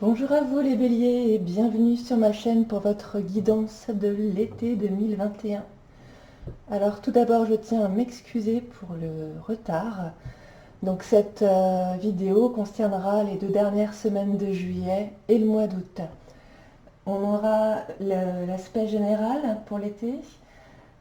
Bonjour à vous les béliers et bienvenue sur ma chaîne pour votre guidance de l'été 2021. Alors tout d'abord je tiens à m'excuser pour le retard. Donc cette vidéo concernera les 2 dernières semaines de juillet et le mois d'août. On aura l'aspect général pour l'été,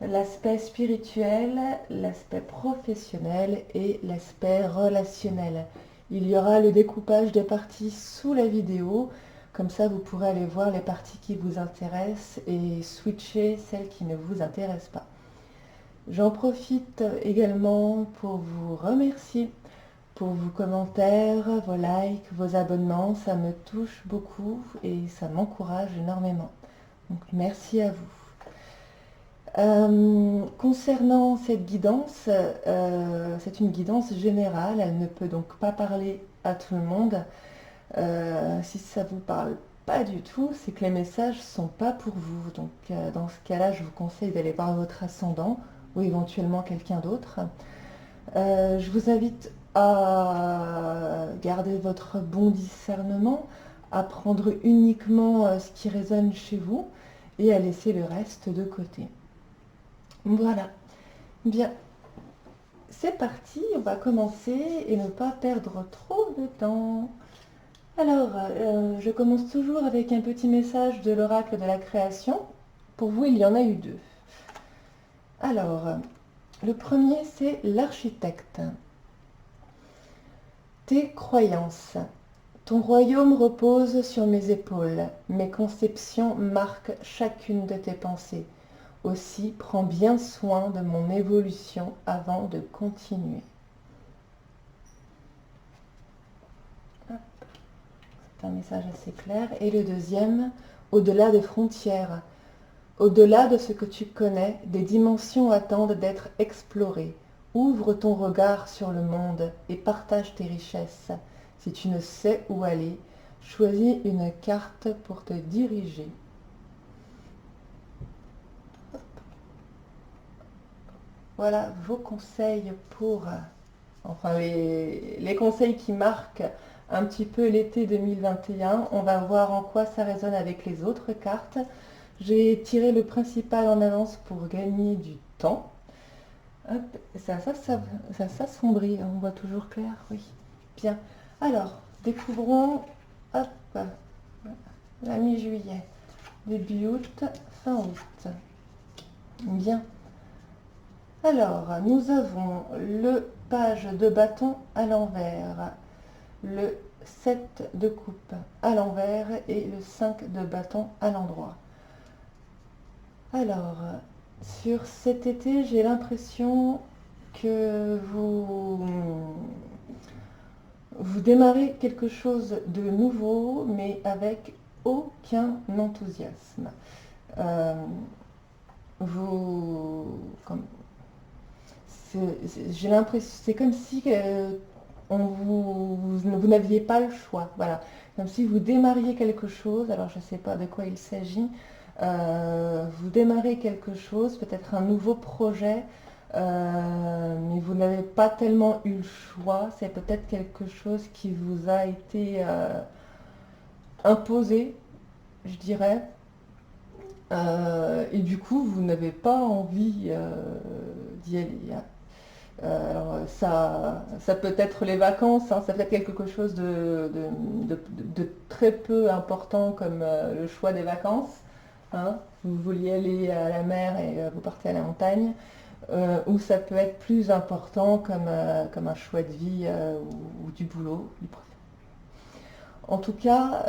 l'aspect spirituel, l'aspect professionnel et l'aspect relationnel. Il y aura le découpage des parties sous la vidéo, comme ça vous pourrez aller voir les parties qui vous intéressent et switcher celles qui ne vous intéressent pas. J'en profite également pour vous remercier pour vos commentaires, vos likes, vos abonnements, ça me touche beaucoup et ça m'encourage énormément. Donc merci à vous. Concernant cette guidance, c'est une guidance générale, elle ne peut donc pas parler à tout le monde. Si ça ne vous parle pas du tout, c'est que les messages ne sont pas pour vous. Donc dans ce cas-là, je vous conseille d'aller voir votre ascendant ou éventuellement quelqu'un d'autre. Je vous invite à garder votre bon discernement, à prendre uniquement ce qui résonne chez vous et à laisser le reste de côté. Voilà. Bien, c'est parti, on va commencer et ne pas perdre trop de temps. Alors, je commence toujours avec un petit message de l'oracle de la création. Pour vous, il y en a eu 2. Alors, le premier, c'est l'architecte. Tes croyances. Ton royaume repose sur mes épaules. Mes conceptions marquent chacune de tes pensées. Aussi, prends bien soin de mon évolution avant de continuer. C'est un message assez clair. Et le deuxième, au-delà des frontières, au-delà de ce que tu connais, des dimensions attendent d'être explorées. Ouvre ton regard sur le monde et partage tes richesses. Si tu ne sais où aller, choisis une carte pour te diriger. Voilà vos conseils pour, enfin les conseils qui marquent un petit peu l'été 2021. On va voir en quoi ça résonne avec les autres cartes. J'ai tiré le principal en avance pour gagner du temps. Hop, ça s'assombrit, on voit toujours clair, oui. Bien. Alors, découvrons, hop, la mi-juillet, début août, fin août. Bien. Alors, nous avons le page de bâton à l'envers, le 7 de coupe à l'envers et le 5 de bâton à l'endroit. Alors, sur cet été, j'ai l'impression que vous démarrez quelque chose de nouveau, mais avec aucun enthousiasme. J'ai l'impression, c'est comme si vous n'aviez pas le choix. Voilà, comme si vous démarriez quelque chose. Alors, je ne sais pas de quoi il s'agit. Vous démarrez quelque chose, peut-être un nouveau projet, mais vous n'avez pas tellement eu le choix. C'est peut-être quelque chose qui vous a été imposé, je dirais. Et du coup, vous n'avez pas envie d'y aller. Alors, ça peut être les vacances, hein, ça peut être quelque chose de très peu important comme le choix des vacances. Hein. Vous vouliez aller à la mer et vous partez à la montagne. Ou ça peut être plus important comme un choix de vie ou du boulot. En tout cas,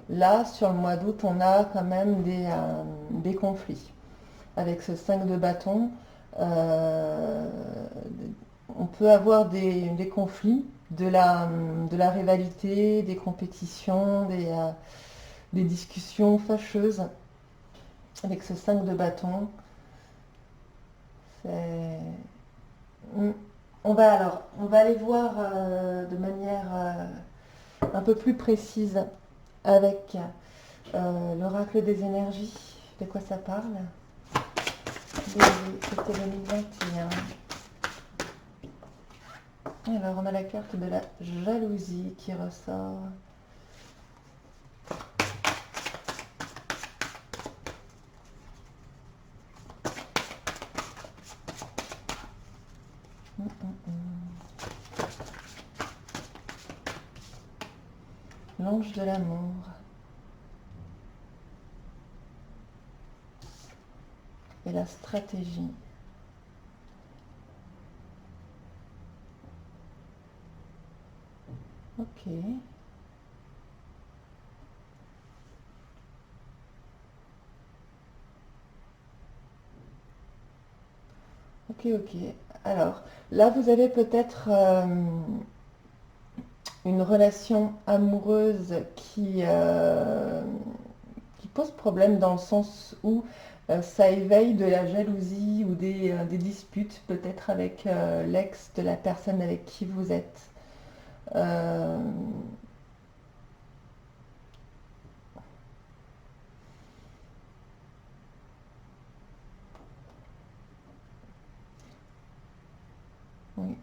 là, sur le mois d'août, on a quand même des conflits. Avec ce 5 de bâton, on peut avoir des conflits, de la rivalité, des compétitions, des discussions fâcheuses. Avec ce 5 de bâton, on va aller voir de manière un peu plus précise avec l'oracle des énergies. De quoi ça parle? C'était 2021. Alors, on a la carte de la jalousie qui ressort. L'ange de l'amour. Et la stratégie. Ok. Ok, ok. Alors, là, vous avez peut-être une relation amoureuse qui pose problème dans le sens où ça éveille de la jalousie ou des disputes peut-être avec l'ex de la personne avec qui vous êtes. Euh, oui.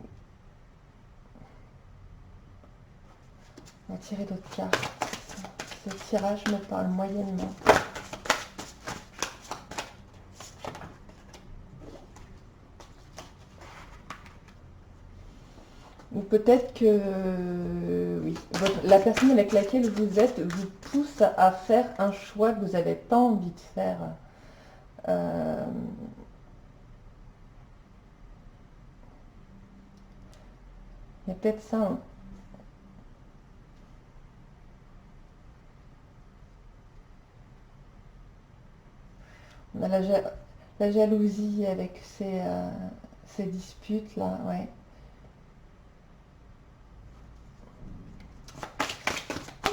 On va tirer d'autres cartes. Ce tirage me parle moyennement. Ou peut-être que oui, la personne avec laquelle vous êtes vous pousse à faire un choix que vous n'avez pas envie de faire. Euh, Il y a peut-être ça, hein. On a la jalousie avec ces disputes-là, ouais.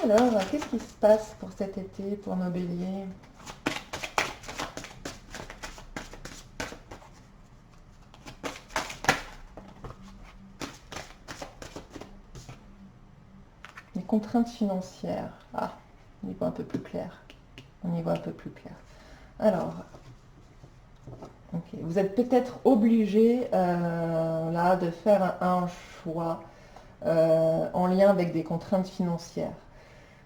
Alors, qu'est-ce qui se passe pour cet été, pour nos béliers? Les contraintes financières. Ah, on y voit un peu plus clair. On y voit un peu plus clair. Alors, ok, vous êtes peut-être obligé là de faire un choix en lien avec des contraintes financières.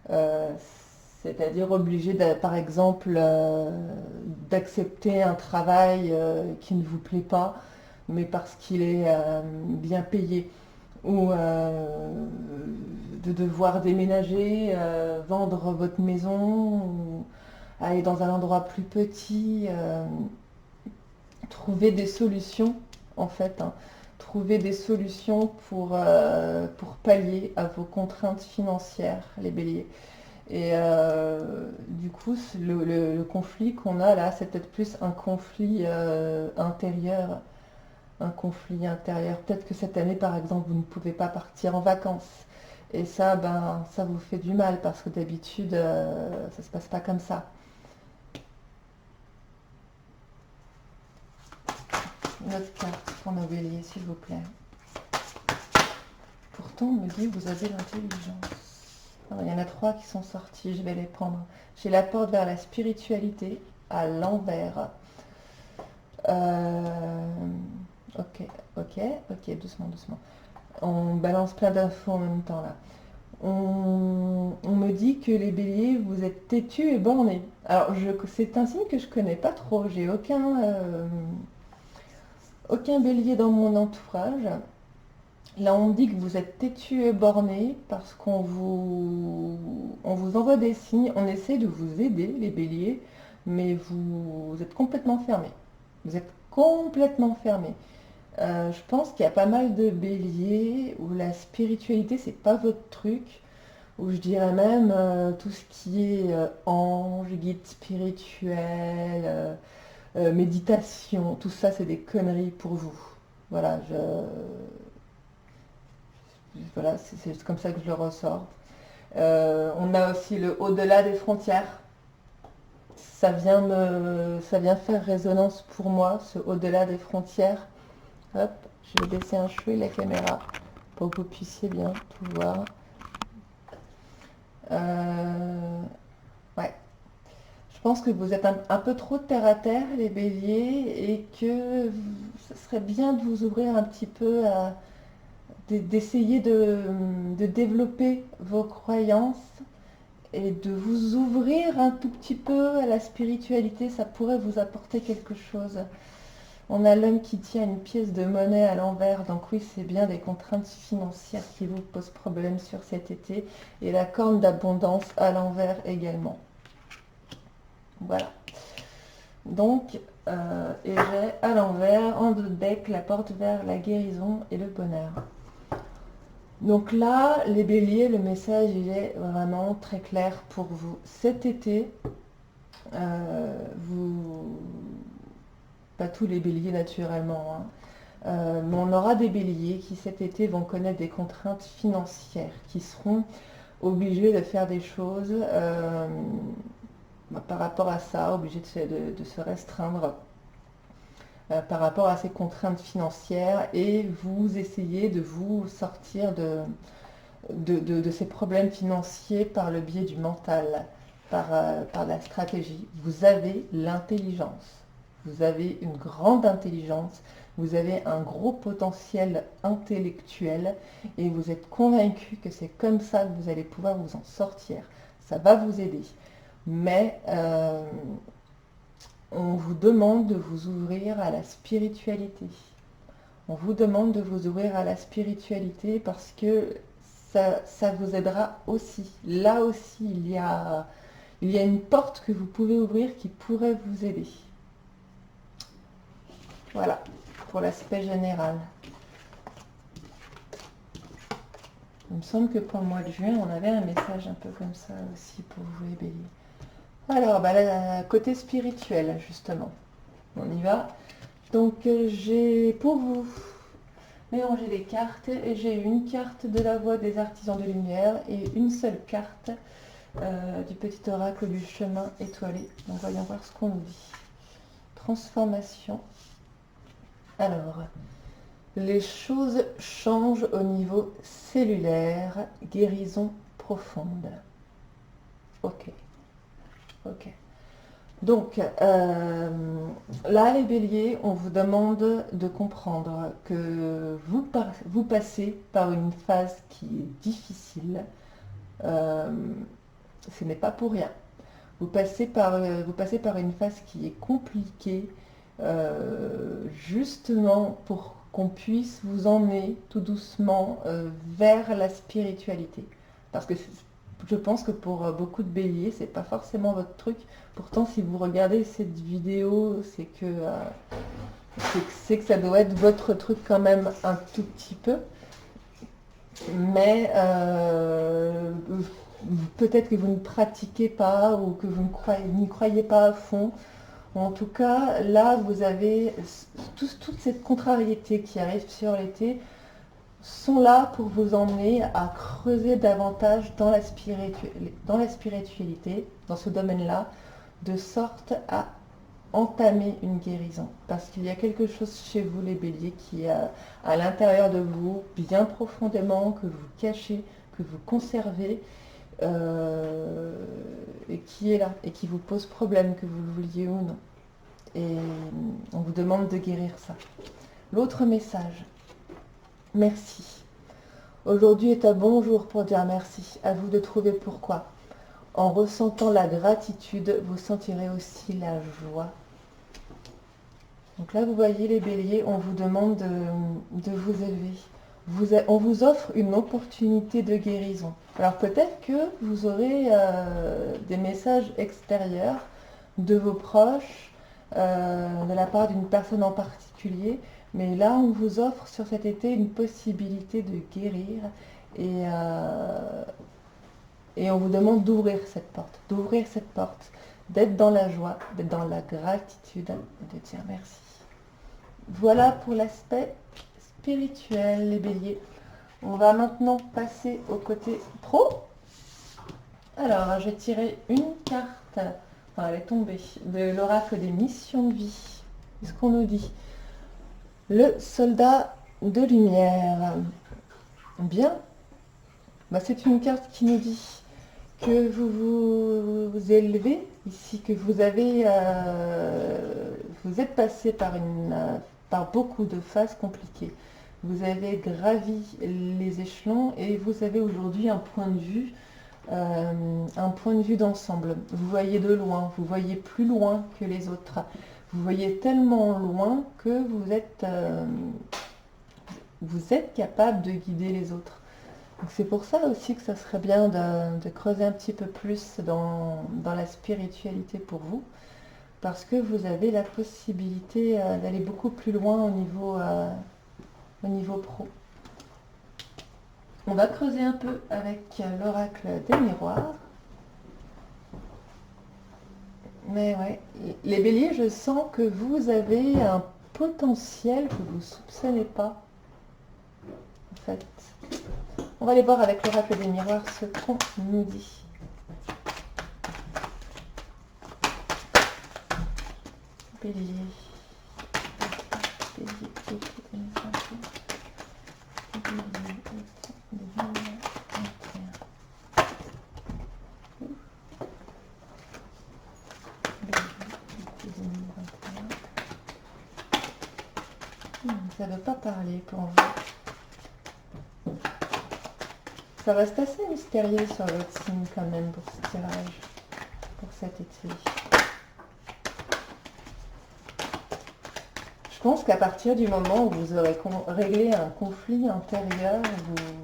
Euh, C'est-à-dire obligé, par exemple, d'accepter un travail qui ne vous plaît pas, mais parce qu'il est bien payé, ou de devoir déménager, vendre votre maison, ou aller dans un endroit plus petit, trouver des solutions, en fait, hein. Trouver des solutions pour pallier à vos contraintes financières, les béliers. Et du coup, le conflit qu'on a là, c'est peut-être plus un conflit intérieur. Un conflit intérieur. Peut-être que cette année, par exemple, vous ne pouvez pas partir en vacances. Et ça, ben, ça vous fait du mal parce que d'habitude, ça se passe pas comme ça. Une autre carte pour nos béliers, s'il vous plaît. Pourtant, on me dit que vous avez l'intelligence. Alors, il y en a trois qui sont sortis, je vais les prendre. J'ai la porte vers la spiritualité à l'envers. Ok, ok, doucement, doucement. On balance plein d'infos en même temps là. On me dit que les béliers, vous êtes têtus et bornés. Alors, c'est un signe que je connais pas trop. J'ai aucun bélier dans mon entourage. Là, on me dit que vous êtes têtus et bornés parce on vous envoie des signes. On essaie de vous aider, les béliers, mais vous êtes complètement fermés. Vous êtes complètement fermés. Je pense qu'il y a pas mal de béliers où la spiritualité, c'est pas votre truc. Ou je dirais même tout ce qui est ange, guide spirituel, méditation, tout ça c'est des conneries pour vous. Voilà, voilà, c'est comme ça que je le ressors. On a aussi le au-delà des frontières. Ça vient faire résonance pour moi, ce au-delà des frontières. Hop, je vais baisser un chouï la caméra pour que vous puissiez bien tout voir. Ouais. Je pense que vous êtes un peu trop terre à terre, les béliers, et que ce serait bien de vous ouvrir un petit peu d'essayer de développer vos croyances et de vous ouvrir un tout petit peu à la spiritualité. Ça pourrait vous apporter quelque chose. On a l'homme qui tient une pièce de monnaie à l'envers, donc oui, c'est bien des contraintes financières qui vous posent problème sur cet été. Et la corne d'abondance à l'envers également. Voilà. Donc, et j'ai à l'envers, en dos de bec, la porte vers la guérison et le bonheur. Donc là, les béliers, le message, il est vraiment très clair pour vous. Cet été, pas tous les béliers naturellement, hein, mais on aura des béliers qui cet été vont connaître des contraintes financières, qui seront obligés de faire des choses par rapport à ça, obligés de se restreindre par rapport à ces contraintes financières, et vous essayez de vous sortir de ces problèmes financiers par le biais du mental, par la stratégie. Vous avez l'intelligence, vous avez une grande intelligence, vous avez un gros potentiel intellectuel et vous êtes convaincu que c'est comme ça que vous allez pouvoir vous en sortir. Ça va vous aider. Mais on vous demande de vous ouvrir à la spiritualité. On vous demande de vous ouvrir à la spiritualité parce que ça vous aidera aussi. Là aussi, il y a une porte que vous pouvez ouvrir qui pourrait vous aider. Voilà, pour l'aspect général. Il me semble que pour le mois de juin, on avait un message un peu comme ça aussi pour vous, les béliers. Alors, là, côté spirituel, justement. On y va. Donc, j'ai pour vous mélangé les cartes et j'ai une carte de la voix des artisans de lumière et une seule carte du petit oracle du chemin étoilé. Donc, voyons voir ce qu'on nous dit. Transformation. Alors, les choses changent au niveau cellulaire, guérison profonde. Ok. Ok. Donc, là, les béliers, on vous demande de comprendre que vous passez par une phase qui est difficile. Ce n'est pas pour rien. Vous passez par une phase qui est compliquée, justement pour qu'on puisse vous emmener tout doucement vers la spiritualité. Parce que je pense que pour beaucoup de béliers, c'est pas forcément votre truc. Pourtant, si vous regardez cette vidéo, c'est que ça doit être votre truc quand même un tout petit peu. Mais peut-être que vous ne pratiquez pas ou que vous n'y croyez pas à fond. En tout cas, là, vous avez toute cette contrariété qui arrive sur l'été sont là pour vous emmener à creuser davantage dans la spiritualité, dans ce domaine-là, de sorte à entamer une guérison. Parce qu'il y a quelque chose chez vous, les béliers, qui est à l'intérieur de vous, bien profondément, que vous cachez, que vous conservez, et qui est là, et qui vous pose problème, que vous le vouliez ou non. Et on vous demande de guérir ça. L'autre message. Merci. Aujourd'hui est un bon jour pour dire merci. À vous de trouver pourquoi. En ressentant la gratitude, vous sentirez aussi la joie. Donc là, vous voyez les béliers, on vous demande de vous élever. On vous offre une opportunité de guérison. Alors peut-être que vous aurez des messages extérieurs de vos proches, de la part d'une personne en particulier. Mais là, on vous offre sur cet été une possibilité de guérir et on vous demande d'ouvrir cette porte, d'être dans la joie, d'être dans la gratitude, de dire merci. Voilà pour l'aspect spirituel, les béliers. On va maintenant passer au côté pro. Alors, j'ai tiré une carte, enfin, elle est tombée, de l'oracle des missions de vie. Qu'est-ce qu'on nous dit ? Le soldat de lumière. Bien. C'est une carte qui nous dit que vous élevez ici, que vous êtes passé par beaucoup de phases compliquées. Vous avez gravi les échelons et vous avez aujourd'hui un point de vue d'ensemble. Vous voyez de loin, vous voyez plus loin que les autres. vous voyez tellement loin que vous êtes capable de guider les autres. Donc c'est pour ça aussi que ça serait bien de creuser un petit peu plus dans la spiritualité pour vous, parce que vous avez la possibilité d'aller beaucoup plus loin au niveau pro. On va creuser un peu avec l'oracle des miroirs. Mais ouais, les béliers, je sens que vous avez un potentiel que vous ne soupçonnez pas. En fait, on va aller voir avec l'oracle des miroirs ce qu'on nous dit. Bélier. Bélier, bélier, 2021. Bélier, 2021. Ça ne veut pas parler pour vous. Ça reste assez mystérieux sur votre signe quand même pour ce tirage, pour cet été. Je pense qu'à partir du moment où vous aurez réglé un conflit intérieur,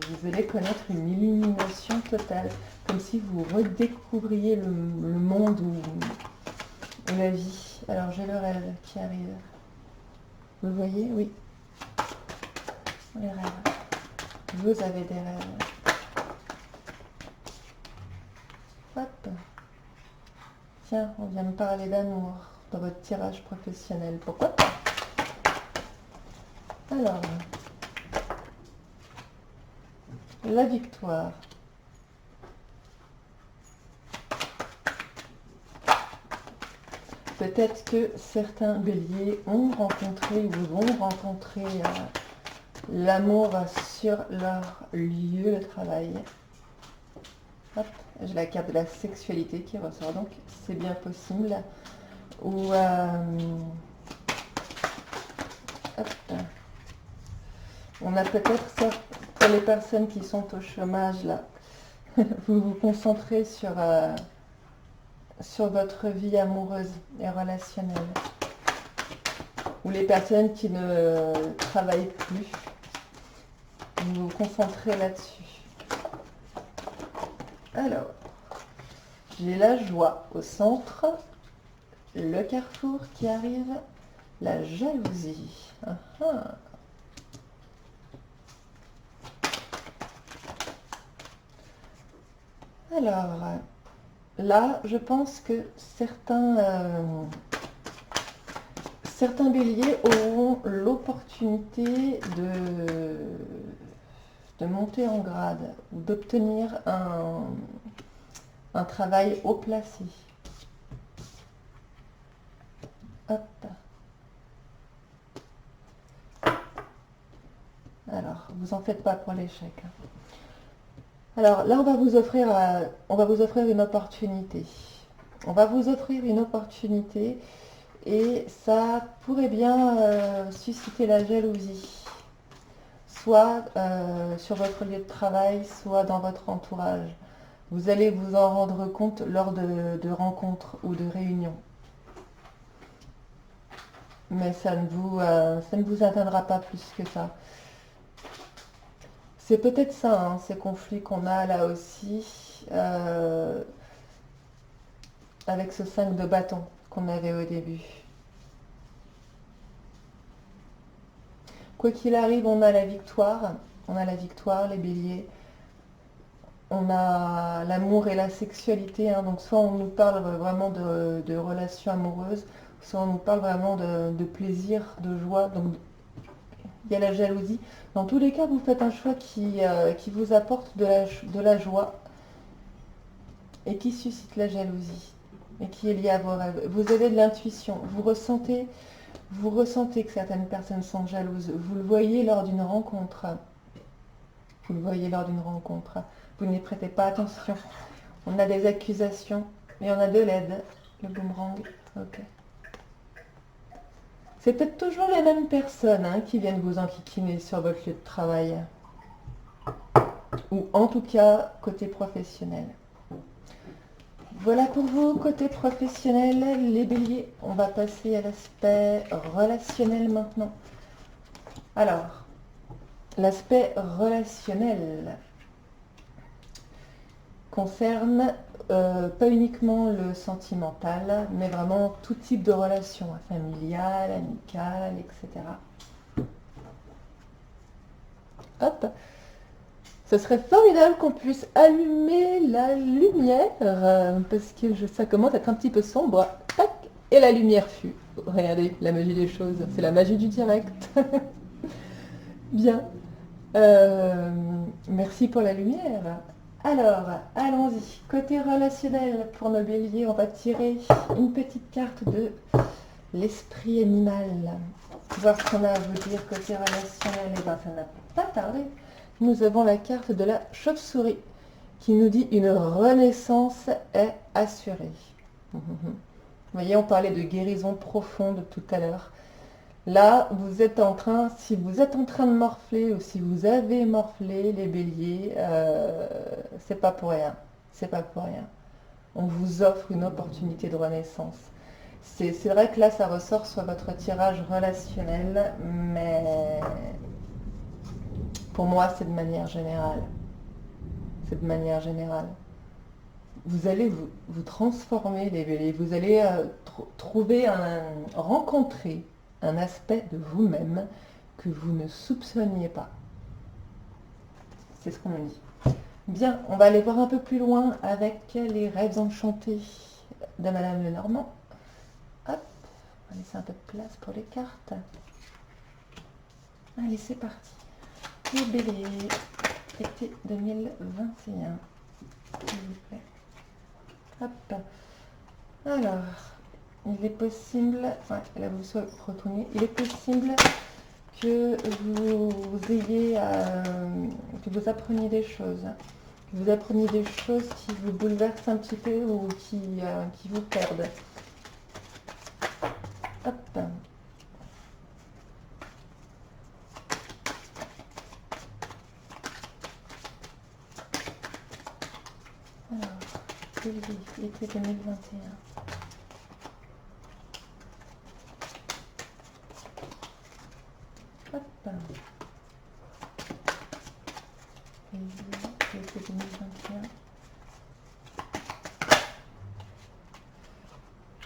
vous allez connaître une illumination totale, comme si vous redécouvriez le monde ou la vie. Alors j'ai le rêve qui arrive. Vous voyez? Oui. Les rêves. Vous avez des rêves. Hop. Tiens, on vient de parler d'amour dans votre tirage professionnel. Pourquoi pas? Alors, la victoire. Peut-être que certains béliers ont rencontré ou vont rencontrer l'amour sur leur lieu de travail. Hop, j'ai la carte de la sexualité qui ressort, donc c'est bien possible. Ou hop. On a peut-être, pour les personnes qui sont au chômage, là, vous vous concentrez sur votre vie amoureuse et relationnelle. Ou les personnes qui ne travaillent plus, vous vous concentrez là-dessus. Alors, j'ai la joie au centre, le carrefour qui arrive, la jalousie. Alors, là, je pense que certains béliers auront l'opportunité de monter en grade ou d'obtenir un travail haut placé. Hop. Alors, vous en faites pas pour l'échec. Alors là, on va vous offrir une opportunité. On va vous offrir une opportunité et ça pourrait bien susciter la jalousie, soit sur votre lieu de travail, soit dans votre entourage. Vous allez vous en rendre compte lors de rencontres ou de réunions. Mais ça ne vous atteindra pas plus que ça. C'est peut-être ça, hein, ces conflits qu'on a là aussi, avec ce 5 de bâton qu'on avait au début. Quoi qu'il arrive, on a la victoire. On a la victoire, les béliers. On a l'amour et la sexualité. Hein, donc soit on nous parle vraiment de relations amoureuses, soit on nous parle vraiment de plaisir, de joie. Donc il y a la jalousie. Dans tous les cas, vous faites un choix qui vous apporte de la joie et qui suscite la jalousie et qui est lié à vos rêves. Vous avez de l'intuition. Vous ressentez que certaines personnes sont jalouses. Vous le voyez lors d'une rencontre. Vous le voyez lors d'une rencontre. Vous n'y prêtez pas attention. On a des accusations, mais on a de l'aide. Le boomerang. Ok. C'est peut-être toujours les mêmes personnes qui viennent vous enquiquiner sur votre lieu de travail. Ou en tout cas, côté professionnel. Voilà pour vous, côté professionnel, les béliers. On va passer à l'aspect relationnel maintenant. Alors, l'aspect relationnel concerne pas uniquement le sentimental, mais vraiment tout type de relation, familiale, amicale, etc. Hop, ce serait formidable qu'on puisse allumer la lumière, parce que ça commence à être un petit peu sombre. Tac, et la lumière fut. Regardez, la magie des choses, c'est la magie du direct. Bien. Merci pour la lumière. Alors, allons-y. Côté relationnel, pour nos béliers, on va tirer une petite carte de l'esprit animal. Voir ce qu'on a à vous dire côté relationnel. Et bien, ça n'a pas tardé. Nous avons la carte de la chauve-souris qui nous dit une renaissance est assurée. Vous voyez, on parlait de guérison profonde tout à l'heure. Là, vous êtes en train, si vous êtes en train de morfler ou si vous avez morflé les béliers, c'est pas pour rien. C'est pas pour rien. On vous offre une opportunité de renaissance. C'est vrai que là, ça ressort sur votre tirage relationnel, mais pour moi, c'est de manière générale. C'est de manière générale. Vous allez vous transformer, les béliers. Vous allez rencontrer un aspect de vous-même que vous ne soupçonniez pas. C'est ce qu'on me dit. Bien, on va aller voir un peu plus loin avec les rêves enchantés de Madame Lenormand. Hop, on va laisser un peu de place pour les cartes. Allez, c'est parti. Les béliers, été 2021. S'il vous plaît. Hop. Alors, il est possible, ouais, là vous soyez retourné, il est possible que vous ayez, que vous appreniez des choses. Que vous appreniez des choses qui vous bouleversent un petit peu ou qui vous perdent. Hop. Alors, l'été 2021. Hop. L'été 2021.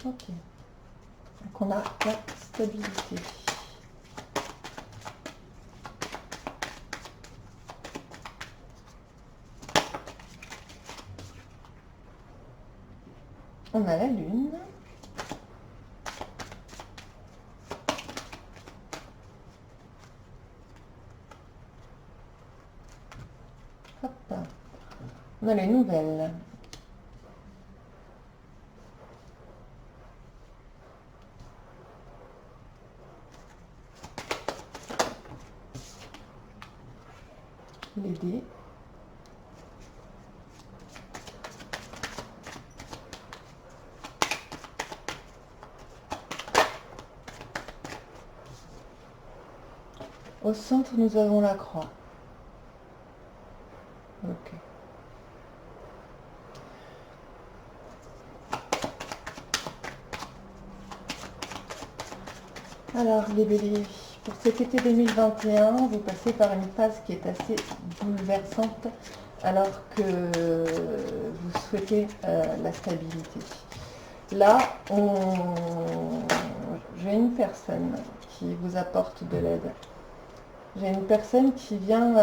Ok. Donc on a la stabilité. On a la lune. Hop. On a les nouvelles. Les dés. Au centre, nous avons la croix. Ok. Alors, les béliers, pour cet été 2021, vous passez par une phase qui est assez bouleversante alors que vous souhaitez la stabilité. Là, j'ai une personne qui vous apporte de l'aide. J'ai une personne qui vient,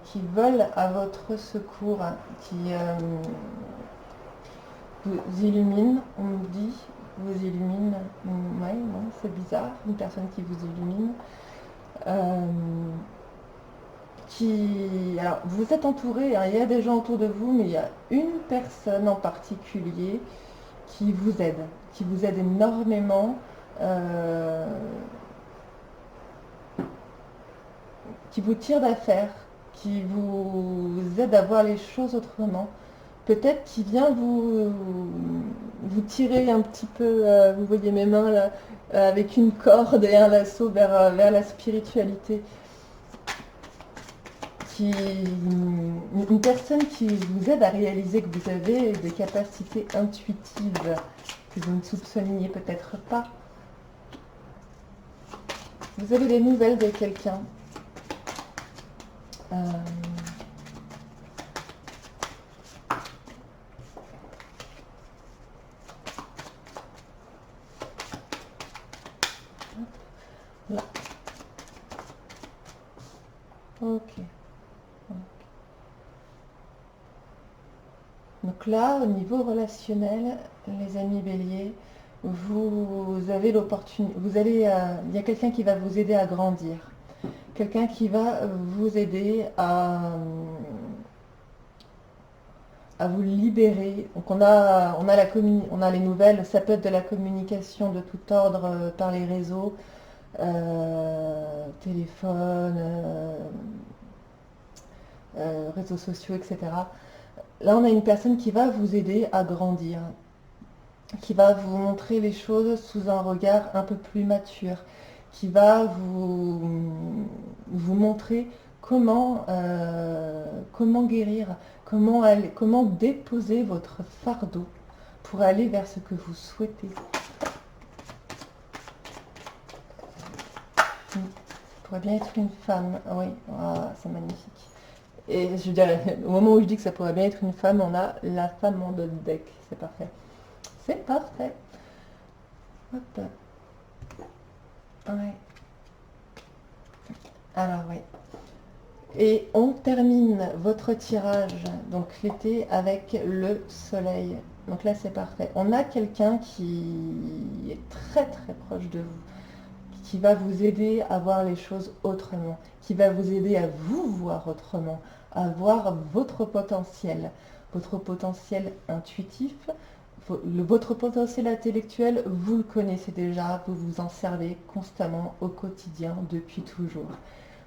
qui vole à votre secours, qui vous illumine, on me dit, vous illumine. Ouais, non, c'est bizarre, une personne qui vous illumine. Alors, vous êtes entouré, hein, il y a des gens autour de vous, mais il y a une personne en particulier qui vous aide énormément. Qui vous tire d'affaire, qui vous aide à voir les choses autrement. Peut-être qui vient vous tirer un petit peu, vous voyez mes mains là, avec une corde et un lasso vers la spiritualité. une personne qui vous aide à réaliser que vous avez des capacités intuitives que vous ne soupçonniez peut-être pas. Vous avez des nouvelles de quelqu'un. Là. Ok. Donc là, au niveau relationnel, les amis béliers, vous avez l'opportunité, il y a quelqu'un qui va vous aider à grandir, quelqu'un qui va vous aider à vous libérer. Donc on a les nouvelles, ça peut être de la communication de tout ordre par les réseaux, téléphone, réseaux sociaux, etc. Là, on a une personne qui va vous aider à grandir, qui va vous montrer les choses sous un regard un peu plus mature, qui va vous montrer comment guérir, comment déposer votre fardeau pour aller vers ce que vous souhaitez. Ça pourrait bien être une femme, oui, ah, c'est magnifique. Et je dirais, au moment où je dis que ça pourrait bien être une femme, on a la femme en dos de deck. C'est parfait. C'est parfait. Hop. Ouais. Alors, oui. Et on termine votre tirage, donc l'été, avec le soleil. Donc là, c'est parfait. On a quelqu'un qui est très très proche de vous, qui va vous aider à voir les choses autrement, qui va vous aider à vous voir autrement, à voir votre potentiel intuitif, votre potentiel intellectuel, vous le connaissez déjà, vous vous en servez constamment au quotidien depuis toujours.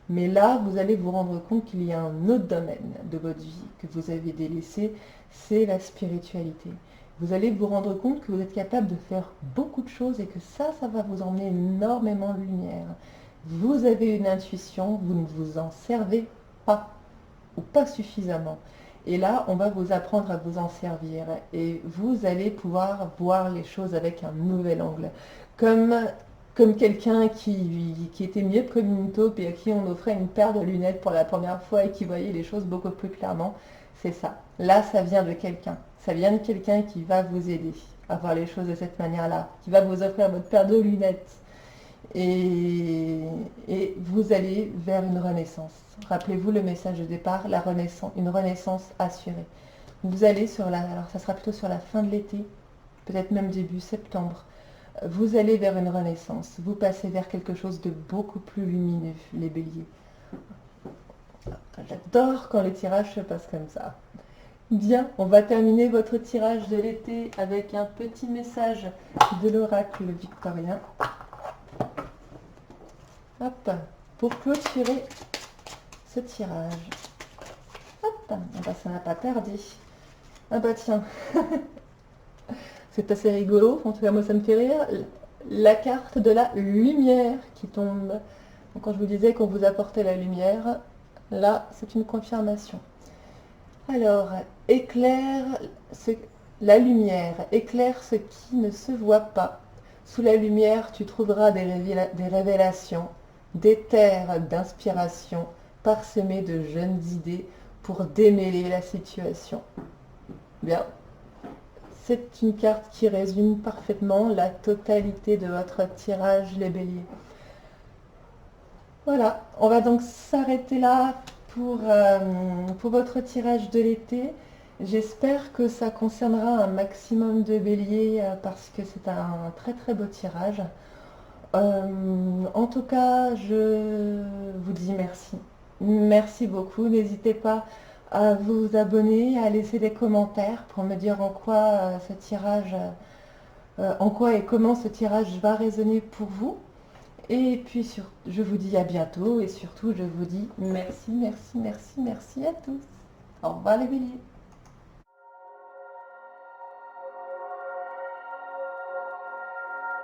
Mais là, vous allez vous rendre compte qu'il y a un autre domaine de votre vie que vous avez délaissé, c'est la spiritualité. Vous allez vous rendre compte que vous êtes capable de faire beaucoup de choses et que ça va vous emmener énormément de lumière. Vous avez une intuition, vous ne vous en servez pas ou pas suffisamment. Et là, on va vous apprendre à vous en servir et vous allez pouvoir voir les choses avec un nouvel angle. Comme quelqu'un qui était myope comme une taupe et à qui on offrait une paire de lunettes pour la première fois et qui voyait les choses beaucoup plus clairement, c'est ça. Là, ça vient de quelqu'un. Ça vient de quelqu'un qui va vous aider à voir les choses de cette manière-là, qui va vous offrir votre paire de lunettes. Et vous allez vers une renaissance. Rappelez-vous le message de départ, la renaissance, une renaissance assurée. Vous allez alors ça sera plutôt sur la fin de l'été, peut-être même début septembre. Vous allez vers une renaissance. Vous passez vers quelque chose de beaucoup plus lumineux, les béliers. J'adore quand les tirages se passent comme ça. Bien, on va terminer votre tirage de l'été avec un petit message de l'oracle victorien. Hop, pour clôturer ce tirage. Hop, ah bah, ça n'a pas perdu. Ah bah tiens, c'est assez rigolo, en tout cas moi ça me fait rire. La carte de la lumière qui tombe. Donc, quand je vous disais qu'on vous apportait la lumière, là c'est une confirmation. Alors, la lumière, éclaire ce qui ne se voit pas. Sous la lumière, tu trouveras des révélations, des terres d'inspiration parsemées de jeunes idées pour démêler la situation. Bien, c'est une carte qui résume parfaitement la totalité de votre tirage, les béliers. Voilà, on va donc s'arrêter là pour votre tirage de l'été. J'espère que ça concernera un maximum de béliers parce que c'est un très très beau tirage. En tout cas, je vous dis merci. Merci beaucoup. N'hésitez pas à vous abonner, à laisser des commentaires pour me dire en quoi en quoi et comment ce tirage va résonner pour vous. Et puis je vous dis à bientôt et surtout je vous dis merci, merci, merci, merci à tous. Au revoir les béliers.